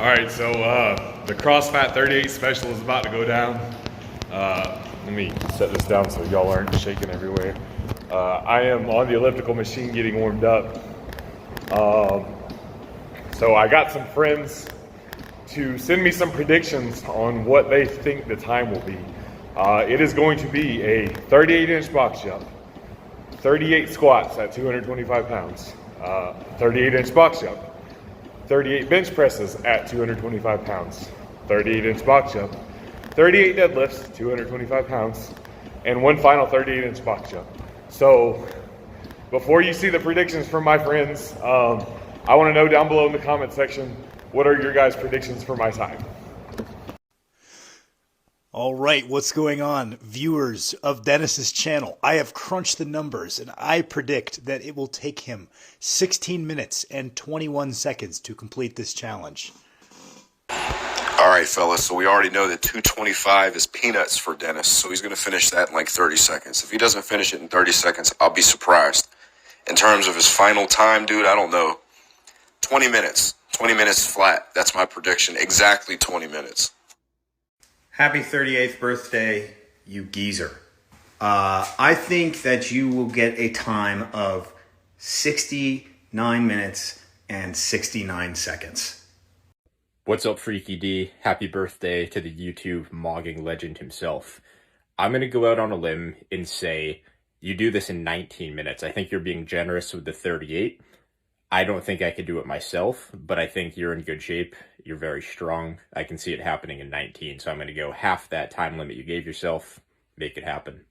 All right, so the CrossFat 38 special is about to go down. Let me set this down so y'all aren't shaking everywhere. I am on the elliptical machine getting warmed up. So I got some friends to send me some predictions on what they think the time will be. It is going to be a 38-inch box jump, 38 squats at 225 pounds, 38-inch box jump, 38 bench presses at 225 pounds, 38-inch box jump, 38 deadlifts, 225 pounds, and one final 38-inch box jump. So before you see the predictions from my friends, I want to know down below in the comment section, what are your guys' predictions for my time? All right, what's going on, viewers of Dennis's channel? I have crunched the numbers, and I predict that it will take him 16 minutes and 21 seconds to complete this challenge. All right, fellas, so we already know that 225 is peanuts for Dennis, so he's going to finish that in like 30 seconds. If he doesn't finish it in 30 seconds, I'll be surprised. In terms of his final time, dude, I don't know. 20 minutes. 20 minutes flat. That's my prediction. Exactly 20 minutes. Happy 38th birthday, you geezer. I think that you will get a time of 69 minutes and 69 seconds. What's up, Freaky D? Happy birthday to the YouTube mogging legend himself. I'm going to go out on a limb and say you do this in 19 minutes. I think you're being generous with the 38. I don't think I could do it myself, but I think you're in good shape. You're very strong. I can see it happening in 19, so I'm going to go half that time limit you gave yourself. Make it happen.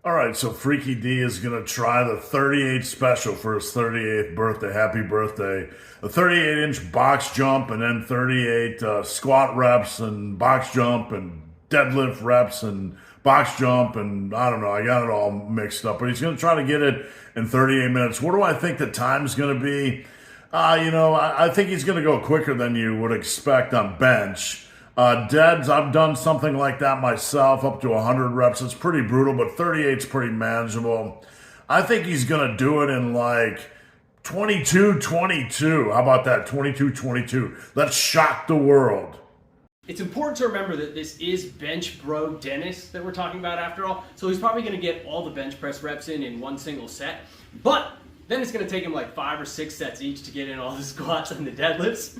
All right, so Freaky D is going to try the 38 special for his 38th birthday. Happy birthday. A 38-inch box jump and then 38 squat reps and box jump and deadlift reps and box jump, and I don't know, I got it all mixed up, but he's going to try to get it in 38 minutes. What do I think the time's going to be? I think he's going to go quicker than you would expect on bench. Deads, I've done something like that myself, up to 100 reps. It's pretty brutal, but 38's pretty manageable. I think he's going to do it in like 22-22. How about that? 22-22. Let's shock the world. It's important to remember that this is bench bro Dennis that we're talking about after all, so he's probably going to get all the bench press reps in one single set, but then it's going to take him like 5 or 6 sets each to get in all the squats and the deadlifts.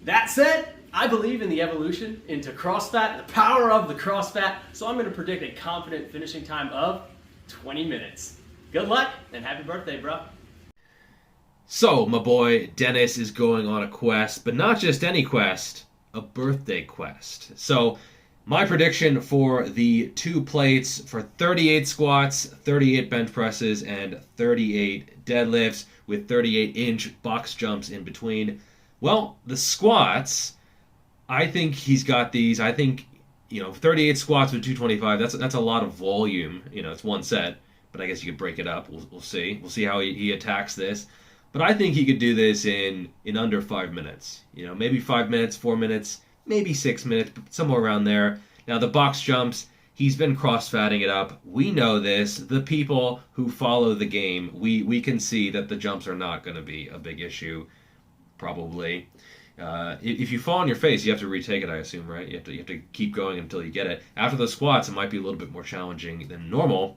That said, I believe in the evolution into CrossFat, the power of the CrossFat, so I'm going to predict a confident finishing time of 20 minutes. Good luck and happy birthday, bro. So, my boy Dennis is going on a quest, but not just any quest. A birthday quest. So my prediction for the 2 plates for 38 squats, 38 bench presses, and 38 deadlifts with 38-inch box jumps in between. Well, the squats, I think he's got these. I think, 38 squats with 225, that's a lot of volume. It's one set, but I guess you could break it up. We'll see. We'll see how he attacks this. But I think he could do this in under 5 minutes. Maybe 5 minutes, 4 minutes, maybe 6 minutes, but somewhere around there. Now, the box jumps, he's been cross-fatting it up. We know this. The people who follow the game, we can see that the jumps are not going to be a big issue, probably. If you fall on your face, you have to retake it, I assume, right? You have to keep going until you get it. After the squats, it might be a little bit more challenging than normal.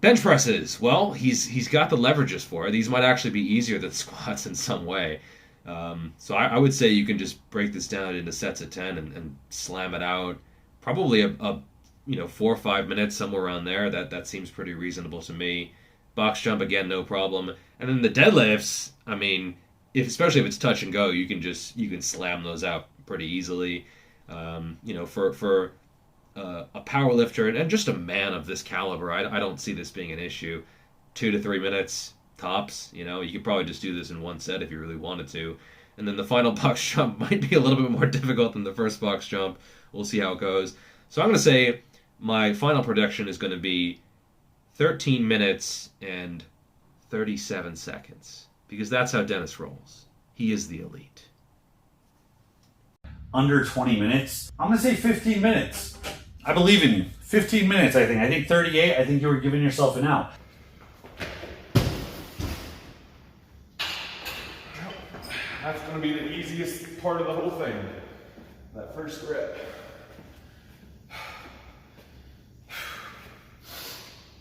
Bench presses, well, he's got the leverages for it. These might actually be easier than squats in some way. So I would say you can just break this down into sets of 10 and slam it out. Probably a 4 or 5 minutes, somewhere around there. That seems pretty reasonable to me. Box jump, again, no problem. And then the deadlifts, especially if it's touch and go, you can slam those out pretty easily. For a power lifter and just a man of this caliber, I don't see this being an issue. 2 to 3 minutes tops. You could probably just do this in one set if you really wanted to. And then the final box jump might be a little bit more difficult than the first box jump. We'll see how it goes. So I'm going to say my final prediction is going to be 13 minutes and 37 seconds. Because that's how Dennis rolls. He is the elite. Under 20 minutes? I'm going to say 15 minutes. I believe in you. 15 minutes, I think. I think 38, I think you were giving yourself an out. That's gonna be the easiest part of the whole thing. That first rep.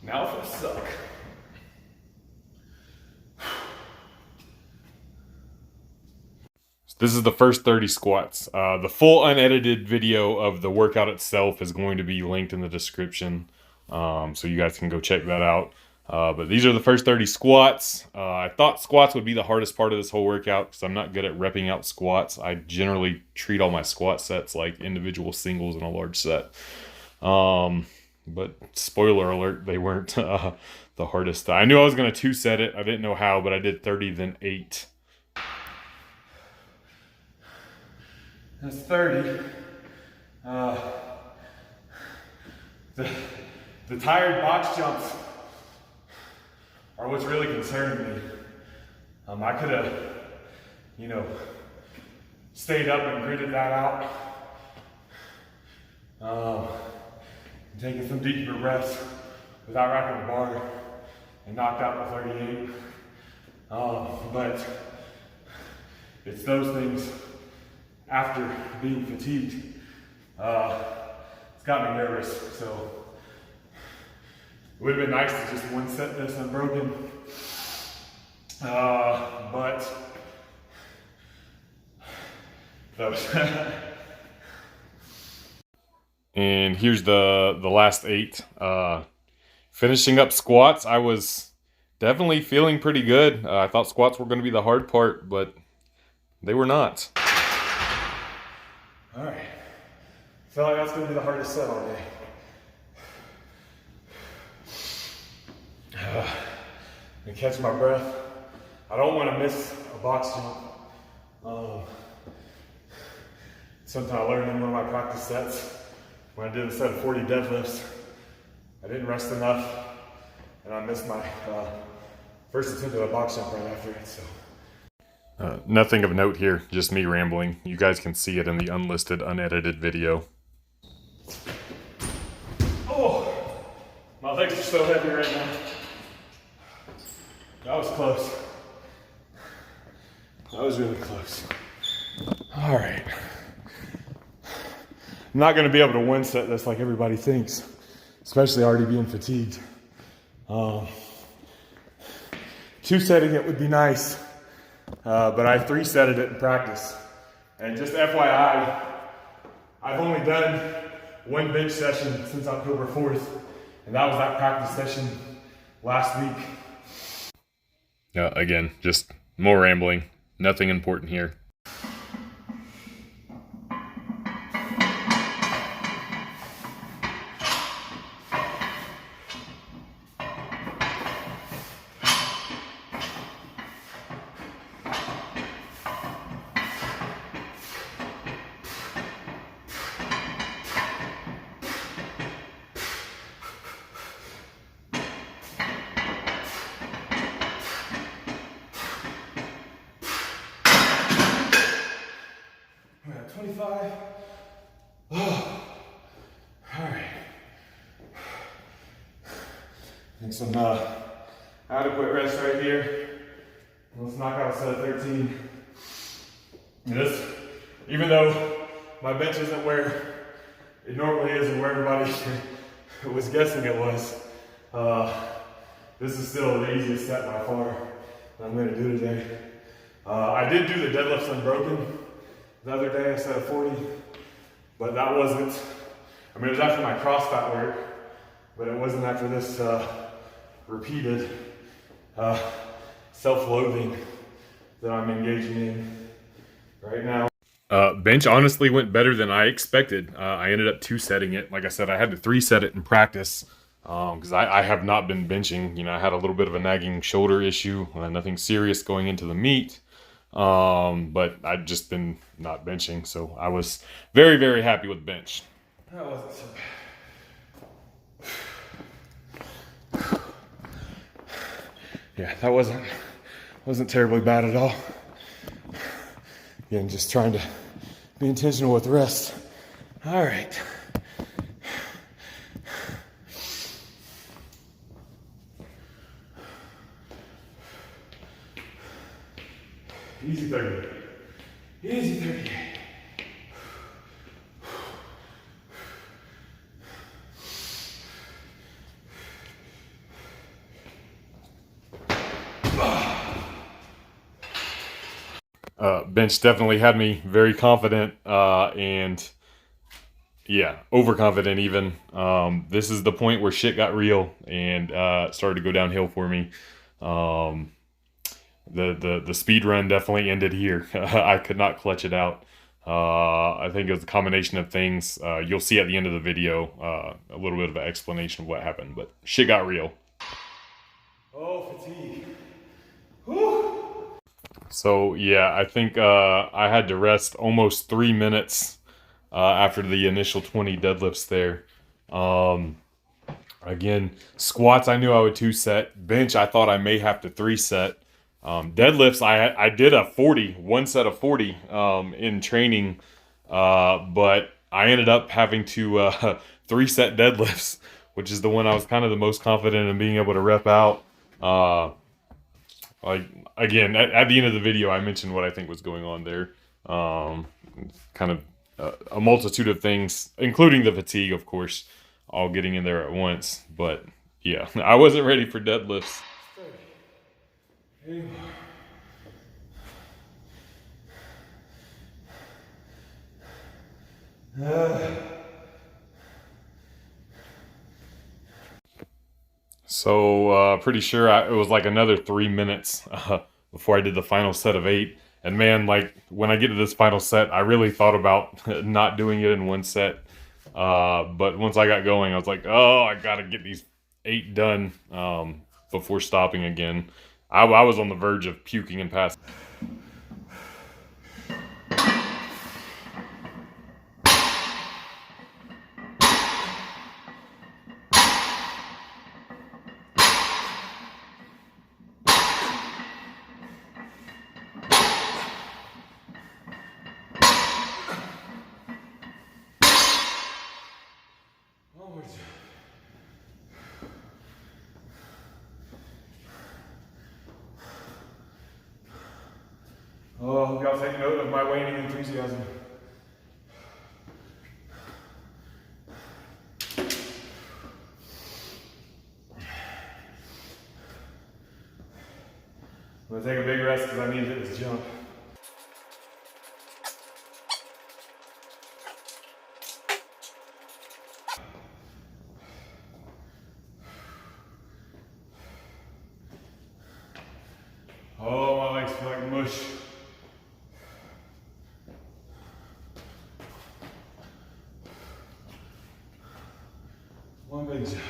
Now for the suck. This is the first 30 squats. The full unedited video of the workout itself is going to be linked in the description, so you guys can go check that out. But these are the first 30 squats. I thought squats would be the hardest part of this whole workout because I'm not good at repping out squats. I generally treat all my squat sets like individual singles in a large set. But spoiler alert, they weren't the hardest. I knew I was going to 2-set it. I didn't know how, but I did 30, then 8. That's 30. The tired box jumps are what's really concerning me. I could have, you know, stayed up and gritted that out. Taking some deeper breaths without racking the bar and knocked out the 38. But it's those things after being fatigued. It's got me nervous, so it would have been nice to just 1-set this unbroken. But that was and here's the last 8. Finishing up squats, I was definitely feeling pretty good. I thought squats were going to be the hard part, but they were not. All right, I feel like that's going to be the hardest set all day. And catch my breath. I don't want to miss a box jump. Something I learned in one of my practice sets. When I did a set of 40 deadlifts, I didn't rest enough, and I missed my first attempt at a box jump right after it. So. Nothing of note here, just me rambling. You guys can see it in the unlisted, unedited video. Oh, my legs are so heavy right now. That was close. That was really close. All right. I'm not going to be able to 1-set this like everybody thinks, especially already being fatigued. 2-setting it would be nice. But I 3-setted it in practice. And just FYI, I've only done 1 bench session since October 4th, and that was that practice session last week. Again, just more rambling. Nothing important here. And some adequate rest right here. Let's knock out a set of 13. And this, even though my bench isn't where it normally is and where everybody was guessing it was, this is still the easiest set by far that I'm going to do today. I did do the deadlifts unbroken the other day, a set of 40, but that wasn't, I mean, it was after my cross fat work, but it wasn't after this repeated self-loathing that I'm engaging in right now. Bench honestly went better than I expected. I ended up 2-setting it. Like I said, I had to 3-set it in practice because I have not been benching. You know, I had a little bit of a nagging shoulder issue, nothing serious going into the meet. But I've just been not benching, so I was very, very happy with bench. That wasn't so bad. Yeah, that wasn't terribly bad at all. Again, just trying to be intentional with the rest. All right. Easy 30. Easy 38. Bench definitely had me very confident and yeah, overconfident even. This is the point where shit got real and started to go downhill for me. The speed run definitely ended here. I could not clutch it out. I think it was a combination of things. You'll see at the end of the video a little bit of an explanation of what happened, but shit got real. Oh, fatigue. Whew. So yeah, I think I had to rest almost 3 minutes after the initial 20 deadlifts there. Again, squats I knew I would 2-set. Bench I thought I may have to 3-set. Deadlifts I did a 1 set of 40 in training, but I ended up having to 3-set deadlifts, which is the one I was kind of the most confident in being able to rep out. Like again, at the end of the video, I mentioned what I think was going on there. Kind of a multitude of things, including the fatigue, of course, all getting in there at once. But yeah, I wasn't ready for deadlifts. So pretty sure it was like another 3 minutes before I did the final set of 8. And man, like when I get to this final set, I really thought about not doing it in 1 set. But once I got going, I was like, oh, I gotta get these 8 done before stopping again. I was on the verge of puking and passing. Oh, y'all take note of my waning enthusiasm. I'm gonna take a big rest because I need to hit this jump. Oh, my legs feel like mush. One big jump.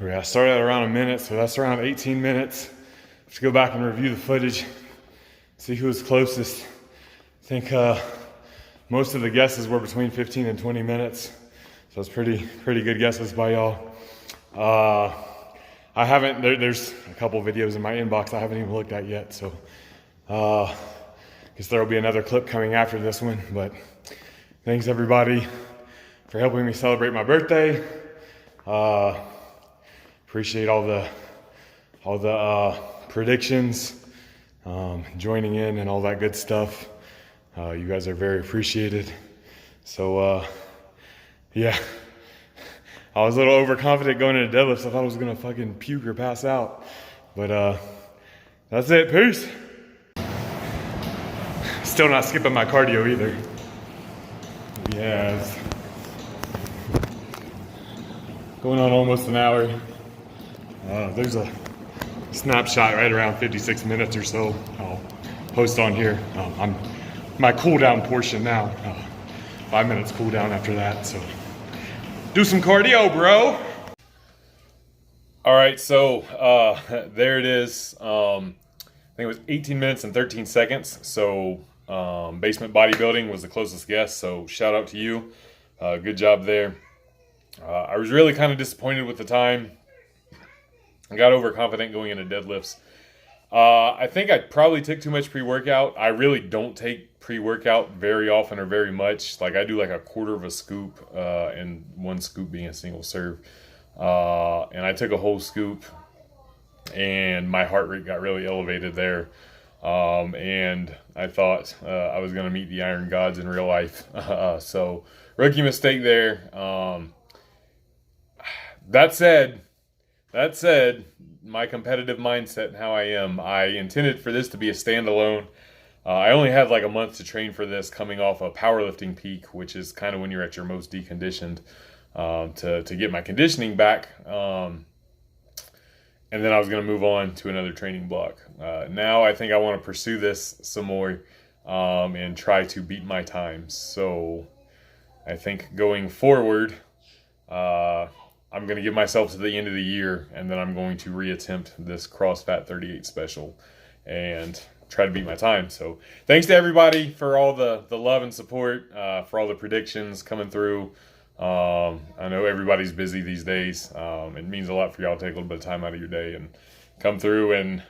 Okay, I started at around a minute, so that's around 18 minutes. Let's go back and review the footage, see who was closest. I think most of the guesses were between 15 and 20 minutes, so it's pretty good guesses by y'all. I haven't, there's a couple videos in my inbox I haven't even looked at yet, so guess there will be another clip coming after this one, but thanks everybody for helping me celebrate my birthday. Appreciate all the predictions, joining in and all that good stuff. You guys are very appreciated. So yeah, I was a little overconfident going into deadlifts. I thought I was gonna fucking puke or pass out, but that's it. Peace. Still not skipping my cardio either. Yes. Going on almost an hour. There's a snapshot right around 56 minutes or so. I'll post on here. I'm my cool down portion now. 5 minutes cool down after that. So do some cardio, bro. All right, so there it is. I think it was 18 minutes and 13 seconds. So Basement Bodybuilding was the closest guess. So shout out to you. Good job there. I was really kind of disappointed with the time. I got overconfident going into deadlifts. I think I probably took too much pre-workout. I really don't take pre-workout very often or very much. Like I do like a quarter of a scoop, and one scoop being a single serve. And I took a whole scoop, and my heart rate got really elevated there. And I thought I was going to meet the iron gods in real life. So rookie mistake there. That said, my competitive mindset and how I am, I intended for this to be a standalone. I only had like a month to train for this, coming off a powerlifting peak, which is kind of when you're at your most deconditioned, to get my conditioning back. And then I was going to move on to another training block. Now I think I want to pursue this some more, and try to beat my times. So I think going forward, I'm going to give myself to the end of the year, and then I'm going to reattempt this CrossFat 38 special and try to beat my time. So thanks to everybody for all the love and support, for all the predictions coming through. I know everybody's busy these days. It means a lot for y'all to take a little bit of time out of your day and come through and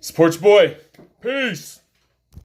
support your boy. Peace.